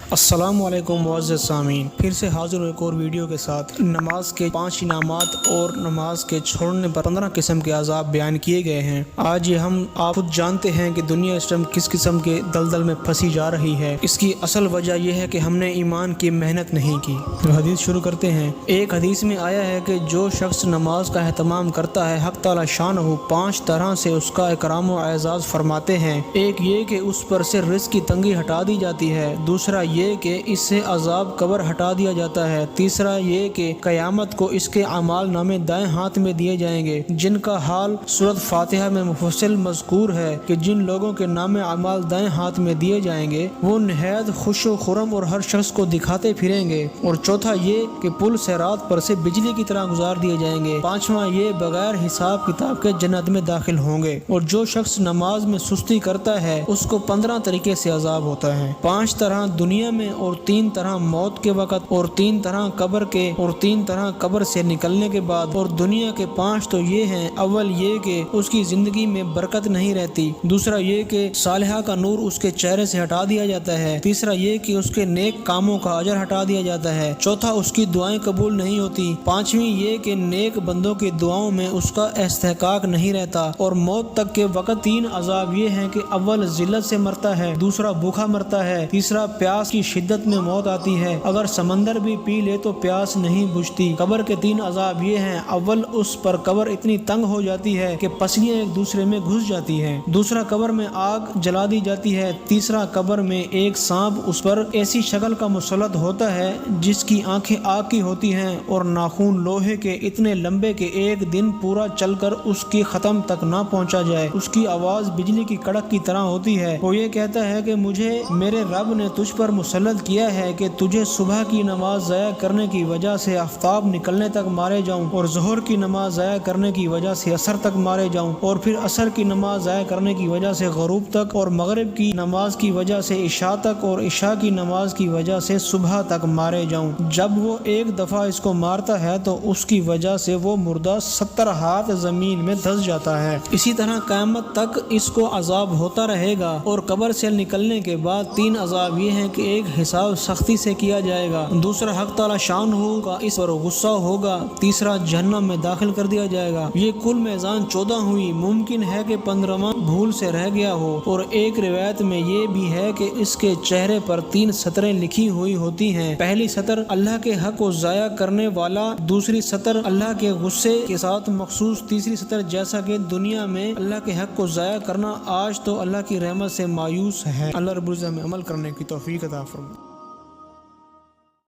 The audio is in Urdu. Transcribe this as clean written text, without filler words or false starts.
السلام علیکم معزز سامعین، پھر سے حاضر ہوں ایک اور ویڈیو کے ساتھ۔ نماز کے 5 انعامات اور نماز کے چھوڑنے پر 15 قسم کے عذاب بیان کیے گئے ہیں۔ آج یہ ہم آپ خود جانتے ہیں کہ دنیا اس ٹائم کس قسم کے دلدل میں پھنسی جا رہی ہے۔ اس کی اصل وجہ یہ ہے کہ ہم نے ایمان کی محنت نہیں کی۔ حدیث شروع کرتے ہیں۔ ایک حدیث میں آیا ہے کہ جو شخص نماز کا اہتمام کرتا ہے، حق تعالی شانہ 5 طرح سے اس کا اکرام و اعزاز فرماتے ہیں۔ ایک یہ کہ اس پر سے رزق کی تنگی ہٹا دی جاتی ہے، دوسرا یہ کہ اس سے عذاب قبر ہٹا دیا جاتا ہے، تیسرا یہ کہ قیامت کو اس کے اعمال نامے دائیں ہاتھ میں دیے جائیں گے، جن کا حال سورۃ فاتحہ میں مفصل مذکور ہے کہ جن لوگوں کے نام اعمال دائیں ہاتھ میں دیے جائیں گے وہ نہایت خوش و خرم اور ہر شخص کو دکھاتے پھریں گے، اور چوتھا یہ کہ پل صراط پر سے بجلی کی طرح گزار دیے جائیں گے، پانچواں یہ بغیر حساب کتاب کے جنت میں داخل ہوں گے، اور جو شخص نماز میں سستی کرتا ہے اس کو 15 طریقے سے عذاب ہوتا ہے، 5 طرح دنیا میں، اور 3 طرح موت کے وقت، اور 3 طرح قبر کے، اور 3 طرح قبر سے نکلنے کے بعد، اور دنیا کے 5 تو یہ ہیں۔ اول یہ کہ اس کی زندگی میں برکت نہیں رہتی، دوسرا یہ کہ صالحہ کا نور اس کے چہرے سے ہٹا دیا جاتا ہے، تیسرا یہ کہ اس کے نیک کاموں کا اجر ہٹا دیا جاتا ہے، چوتھا اس کی دعائیں قبول نہیں ہوتی، پانچویں یہ کہ نیک بندوں کی دعاؤں میں اس کا استحقاق نہیں رہتا، اور موت تک کے وقت 3 عذاب یہ ہیں کہ اول ذلت سے مرتا ہے، دوسرا بھوکا مرتا ہے، تیسرا پیاس کی شدت میں موت آتی ہے، اگر سمندر بھی پی لے تو پیاس نہیں بجھتی۔ قبر کے 3 عذاب یہ ہیں، اول اس پر قبر اتنی تنگ ہو جاتی ہے کہ پسلیاں ایک دوسرے میں گھس جاتی ہیں، دوسرا قبر میں آگ جلا دی جاتی ہے، تیسرا قبر میں ایک سانپ اس پر ایسی شکل کا مسلط ہوتا ہے جس کی آنکھیں آگ کی ہوتی ہیں اور ناخن لوہے کے اتنے لمبے کہ ایک دن پورا چل کر اس کی ختم تک نہ پہنچا جائے، اس کی آواز بجلی کی کڑک کی طرح ہوتی ہے، وہ یہ کہتا ہے کہ مجھے میرے رب نے تجھ پر مسلط کیا ہے کہ تجھے صبح کی نماز ضائع کرنے کی وجہ سے آفتاب نکلنے تک مارے جاؤں، اور ظہر کی نماز ضائع کرنے کی وجہ سے عصر تک مارے جاؤں، اور پھر عصر کی نماز ضائع کرنے کی وجہ سے غروب تک، اور مغرب کی نماز کی وجہ سے عشاء تک، اور عشاء کی نماز کی وجہ سے صبح تک مارے جاؤں۔ جب وہ ایک دفعہ اس کو مارتا ہے تو اس کی وجہ سے وہ مردہ 70 ہاتھ زمین میں دھس جاتا ہے۔ اسی طرح قیامت تک اس کو عذاب ہوتا رہے گا، اور قبر سے نکلنے کے بعد 3 عذاب یہ ہیں کہ ایک حساب سختی سے کیا جائے گا، دوسرا حق تعالی شانہ کا اس پر غصہ ہوگا، تیسرا جہنم میں داخل کر دیا جائے گا۔ یہ کل میزان 14 ہوئی، ممکن ہے کہ 15واں بھول سے رہ گیا ہو، اور ایک روایت میں یہ بھی ہے کہ اس کے چہرے پر 3 سطریں لکھی ہوئی ہوتی ہیں، پہلی سطر اللہ کے حق کو ضائع کرنے والا، دوسری سطر اللہ کے غصے کے ساتھ مخصوص، تیسری سطر جیسا کہ دنیا میں اللہ کے حق کو ضائع کرنا آج تو اللہ کی رحمت سے مایوس ہے۔ اللہ رب العزت ہمیں عمل کرنے کی توفیق عطا فرمائے۔